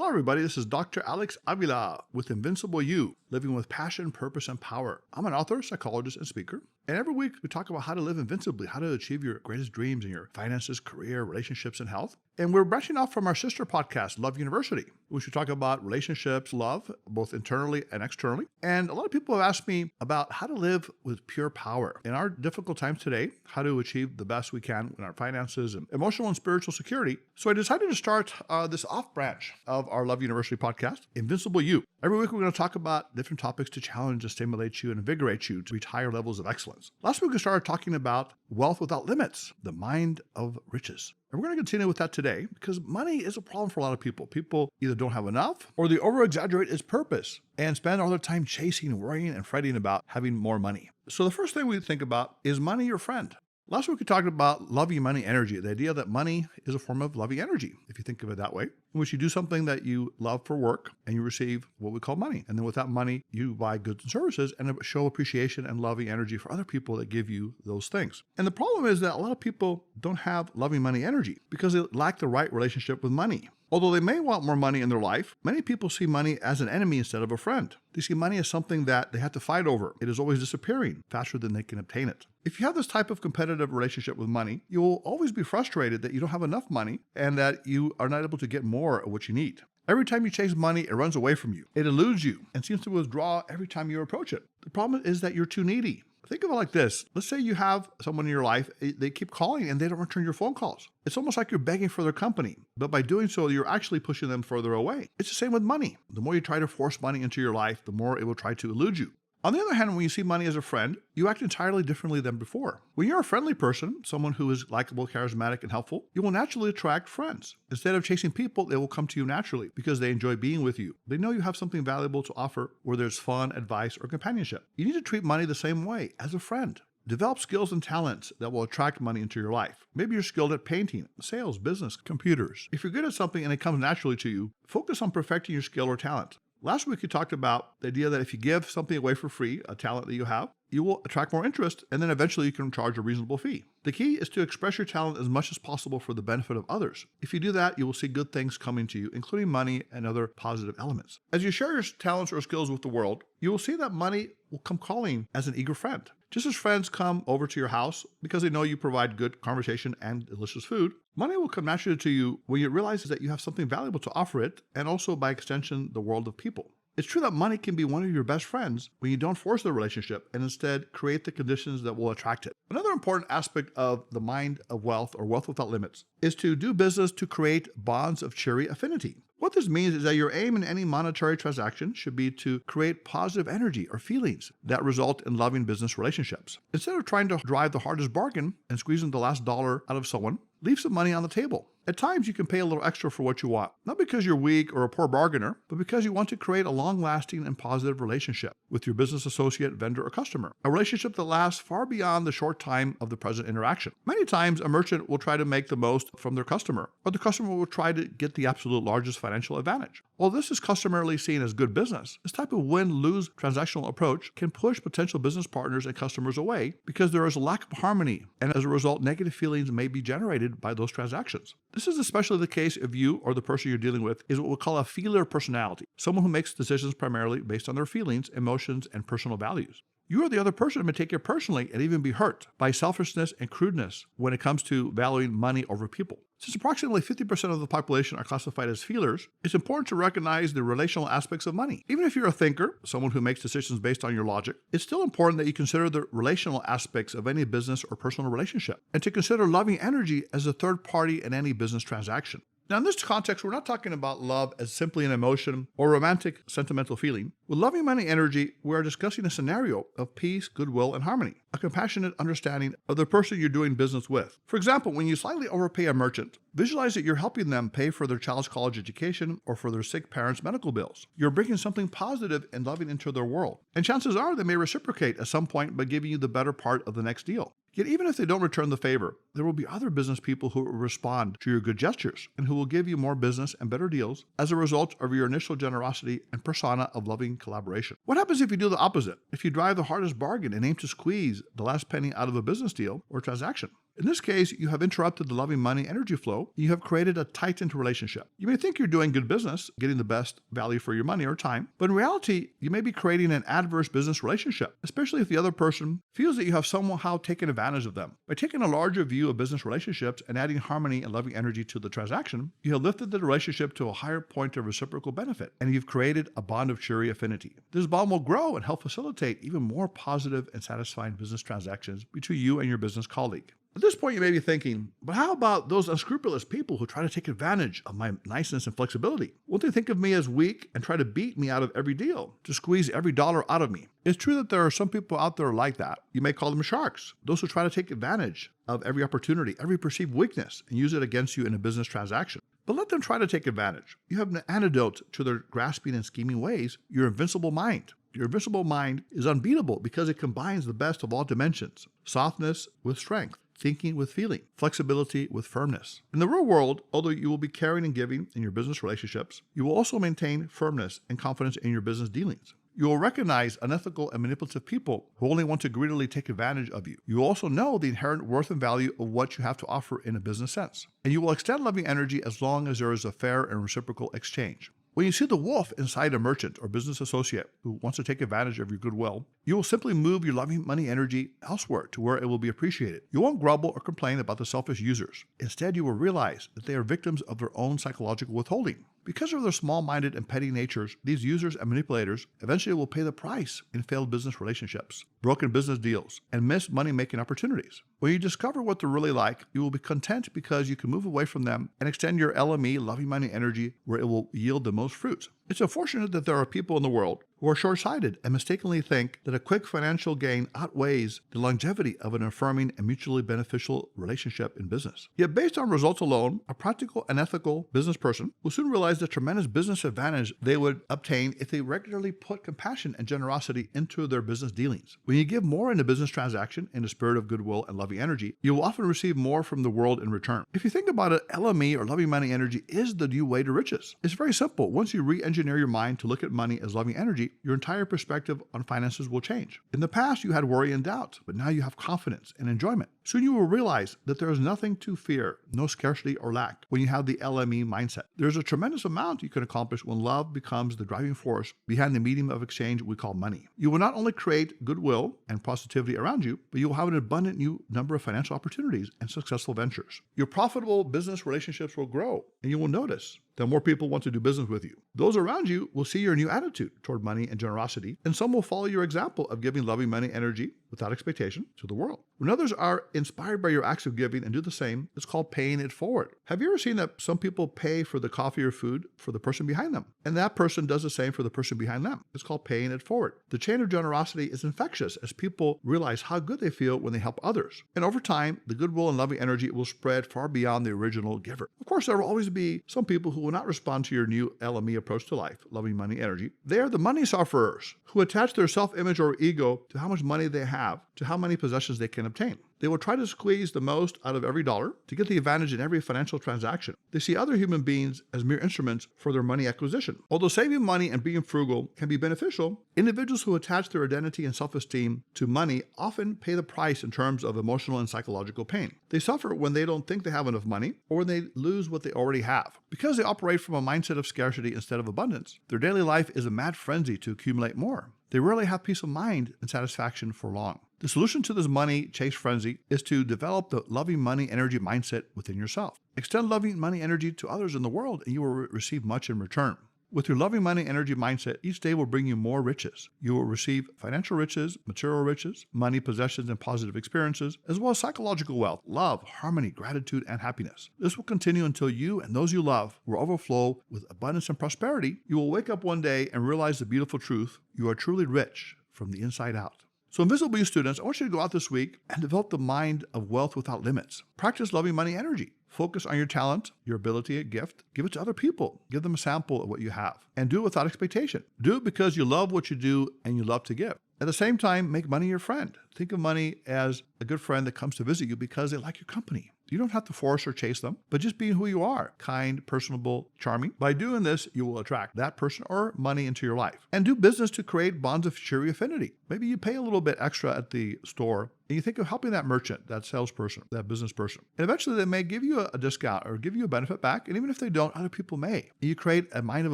Hello, everybody. This is Dr. Alex Avila with Invincible You, living with passion, purpose, and power. I'm an author, psychologist, and speaker. And every week we talk about how to live invincibly, how to achieve your greatest dreams in your finances, career, relationships, and health. And we're branching off from our sister podcast, Love University, which we talk about relationships, love, both internally and externally. And a lot of people have asked me about how to live with pure power in our difficult times today, how to achieve the best we can in our finances and emotional and spiritual security. So I decided to start this off branch of our Love University podcast, Invincible You. Every week we're going to talk about different topics to challenge and stimulate you and invigorate you to reach higher levels of excellence. Last week we started talking about wealth without limits, the mind of riches. And we're going to continue with that today because money is a problem for a lot of people. People either don't have enough or they over-exaggerate its purpose and spend all their time chasing, worrying, and fretting about having more money. So the first thing we think about is money your friend? Last week we talked about loving money energy, the idea that money is a form of loving energy, if you think of it that way, in which you do something that you love for work and you receive what we call money. And then with that money, you buy goods and services and show appreciation and loving energy for other people that give you those things. And the problem is that a lot of people don't have loving money energy because they lack the right relationship with money. Although they may want more money in their life, many people see money as an enemy instead of a friend. They see money as something that they have to fight over. It is always disappearing faster than they can obtain it. If you have this type of competitive relationship with money, you will always be frustrated that you don't have enough money and that you are not able to get more of what you need. Every time you chase money, it runs away from you. It eludes you and seems to withdraw every time you approach it. The problem is that you're too needy. Think of it like this. Let's say you have someone in your life, they keep calling and they don't return your phone calls. It's almost like you're begging for their company, but by doing so, you're actually pushing them further away. It's the same with money. The more you try to force money into your life, the more it will try to elude you. On the other hand, when you see money as a friend, you act entirely differently than before. When you're a friendly person, someone who is likable, charismatic, and helpful, you will naturally attract friends. Instead of chasing people, they will come to you naturally because they enjoy being with you. They know you have something valuable to offer, whether there's fun, advice, or companionship. You need to treat money the same way, as a friend. Develop skills and talents that will attract money into your life. Maybe you're skilled at painting, sales, business, computers. If you're good at something and it comes naturally to you, focus on perfecting your skill or talent. Last week, you talked about the idea that if you give something away for free, a talent that you have, you will attract more interest, and then eventually you can charge a reasonable fee. The key is to express your talent as much as possible for the benefit of others. If you do that, you will see good things coming to you, including money and other positive elements. As you share your talents or skills with the world, you will see that money will come calling as an eager friend. Just as friends come over to your house because they know you provide good conversation and delicious food, money will come naturally to you when you realize that you have something valuable to offer it, and also by extension, the world of people. It's true that money can be one of your best friends when you don't force the relationship and instead create the conditions that will attract it. Another important aspect of the mind of wealth or wealth without limits is to do business to create bonds of cheery affinity. What this means is that your aim in any monetary transaction should be to create positive energy or feelings that result in loving business relationships. Instead of trying to drive the hardest bargain and squeezing the last dollar out of someone, leave some money on the table. At times, you can pay a little extra for what you want, not because you're weak or a poor bargainer, but because you want to create a long-lasting and positive relationship with your business associate, vendor, or customer, a relationship that lasts far beyond the short time of the present interaction. Many times, a merchant will try to make the most from their customer, or the customer will try to get the absolute largest financial advantage. While this is customarily seen as good business, this type of win-lose transactional approach can push potential business partners and customers away because there is a lack of harmony, and as a result, negative feelings may be generated by those transactions. This is especially the case if you or the person you're dealing with is what we'll call a feeler personality, someone who makes decisions primarily based on their feelings, emotions, and personal values. You or the other person may take it personally and even be hurt by selfishness and crudeness when it comes to valuing money over people. Since approximately 50% of the population are classified as feelers, it's important to recognize the relational aspects of money. Even if you're a thinker, someone who makes decisions based on your logic, it's still important that you consider the relational aspects of any business or personal relationship, and to consider loving energy as a third party in any business transaction. Now, in this context, we're not talking about love as simply an emotion or romantic, sentimental feeling. With loving money energy, we are discussing a scenario of peace, goodwill, and harmony, a compassionate understanding of the person you're doing business with. For example, when you slightly overpay a merchant, visualize that you're helping them pay for their child's college education or for their sick parents' medical bills. You're bringing something positive and loving into their world. And chances are they may reciprocate at some point by giving you the better part of the next deal. Yet even if they don't return the favor, there will be other business people who will respond to your good gestures and who will give you more business and better deals as a result of your initial generosity and persona of loving collaboration. What happens if you do the opposite? If you drive the hardest bargain and aim to squeeze the last penny out of a business deal or transaction? In this case, you have interrupted the loving money energy flow. You have created a tightened relationship. You may think you're doing good business, getting the best value for your money or time, but in reality, you may be creating an adverse business relationship, especially if the other person feels that you have somehow taken advantage of them. By taking a larger view of business relationships and adding harmony and loving energy to the transaction, you have lifted the relationship to a higher point of reciprocal benefit, and you've created a bond of cheery affinity. This bond will grow and help facilitate even more positive and satisfying business transactions between you and your business colleague. At this point, you may be thinking, but how about those unscrupulous people who try to take advantage of my niceness and flexibility? Won't they think of me as weak and try to beat me out of every deal, to squeeze every dollar out of me? It's true that there are some people out there like that. You may call them sharks, those who try to take advantage of every opportunity, every perceived weakness, and use it against you in a business transaction. But let them try to take advantage. You have an antidote to their grasping and scheming ways, your invincible mind. Your invincible mind is unbeatable because it combines the best of all dimensions: softness with strength, thinking with feeling, flexibility with firmness. In the real world, although you will be caring and giving in your business relationships, you will also maintain firmness and confidence in your business dealings. You will recognize unethical and manipulative people who only want to greedily take advantage of you. You will also know the inherent worth and value of what you have to offer in a business sense. And you will extend loving energy as long as there is a fair and reciprocal exchange. When you see the wolf inside a merchant or business associate who wants to take advantage of your goodwill, you will simply move your loving money energy elsewhere to where it will be appreciated. You won't grumble or complain about the selfish users. Instead, you will realize that they are victims of their own psychological withholding. Because of their small-minded and petty natures, these users and manipulators eventually will pay the price in failed business relationships, broken business deals, and missed money-making opportunities. When you discover what they're really like, you will be content because you can move away from them and extend your LME, loving money energy, where it will yield the most fruit. It's unfortunate that there are people in the world who are short-sighted and mistakenly think that a quick financial gain outweighs the longevity of an affirming and mutually beneficial relationship in business. Yet based on results alone, a practical and ethical business person will soon realize the tremendous business advantage they would obtain if they regularly put compassion and generosity into their business dealings. When you give more in a business transaction in the spirit of goodwill and loving energy, you will often receive more from the world in return. If you think about it, LME or loving money energy is the new way to riches. It's very simple. Once you re-engineer your mind to look at money as loving energy, your entire perspective on finances will change. In the past, you had worry and doubt, but now you have confidence and enjoyment. Soon you will realize that there is nothing to fear, no scarcity or lack, when you have the LME mindset. There's a tremendous amount you can accomplish when love becomes the driving force behind the medium of exchange we call money. You will not only create goodwill and positivity around you, but you will have an abundant new number of financial opportunities and successful ventures. Your profitable business relationships will grow, and you will notice that more people want to do business with you. Those around you will see your new attitude toward money and generosity, and some will follow your example of giving loving money energy without expectation to the world. When others are inspired by your acts of giving and do the same, it's called paying it forward. Have you ever seen that some people pay for the coffee or food for the person behind them, and that person does the same for the person behind them? It's called paying it forward. The chain of generosity is infectious as people realize how good they feel when they help others. And over time, the goodwill and loving energy will spread far beyond the original giver. Of course, there will always be some people who will not respond to your new LME approach to life, loving money energy. They are the money sufferers who attach their self-image or ego to how much money they have, to how many possessions they can obtain. They will try to squeeze the most out of every dollar to get the advantage in every financial transaction. They see other human beings as mere instruments for their money acquisition. Although saving money and being frugal can be beneficial, individuals who attach their identity and self-esteem to money often pay the price in terms of emotional and psychological pain. They suffer when they don't think they have enough money or when they lose what they already have. Because they operate from a mindset of scarcity instead of abundance, their daily life is a mad frenzy to accumulate more. They rarely have peace of mind and satisfaction for long. The solution to this money chase frenzy is to develop the loving money energy mindset within yourself. Extend loving money energy to others in the world and you will receive much in return. With your loving money energy mindset, each day will bring you more riches. You will receive financial riches, material riches, money, possessions, and positive experiences, as well as psychological wealth, love, harmony, gratitude, and happiness. This will continue until you and those you love will overflow with abundance and prosperity. You will wake up one day and realize the beautiful truth: you are truly rich from the inside out. So Invincible You students, I want you to go out this week and develop the mind of wealth without limits. Practice loving money energy. Focus on your talent, your ability, a gift. Give it to other people. Give them a sample of what you have. And do it without expectation. Do it because you love what you do and you love to give. At the same time, make money your friend. Think of money as a good friend that comes to visit you because they like your company. You don't have to force or chase them, but just being who you are, kind, personable, charming. By doing this, you will attract that person or money into your life. And do business to create bonds of cheery affinity. Maybe you pay a little bit extra at the store And you think of helping that merchant, that salesperson, that business person. And eventually they may give you a discount or give you a benefit back. And even if they don't, other people may. And you create a mind of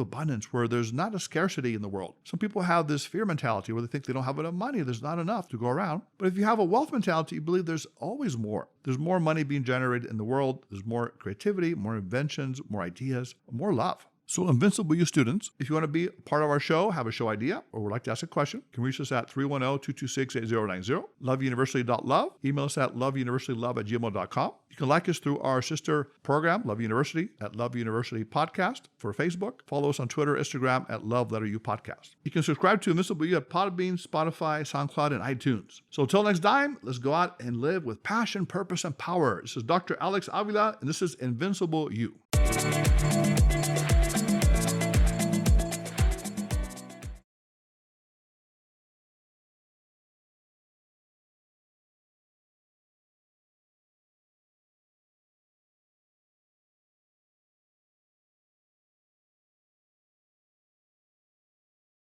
abundance where there's not a scarcity in the world. Some people have this fear mentality where they think they don't have enough money. There's not enough to go around. But if you have a wealth mentality, you believe there's always more. There's more money being generated in the world. There's more creativity, more inventions, more ideas, more love. So Invincible You students, if you want to be part of our show, have a show idea, or would like to ask a question, you can reach us at 310-226-8090, loveuniversity.love. Email us at loveuniversitylove@gmail.com. You can like us through our sister program, Love University, at Love University Podcast for Facebook. Follow us on Twitter, Instagram at Love_U Podcast. You can subscribe to Invincible You at Podbean, Spotify, SoundCloud, and iTunes. So until next time, let's go out and live with passion, purpose, and power. This is Dr. Alex Avila, and this is Invincible You.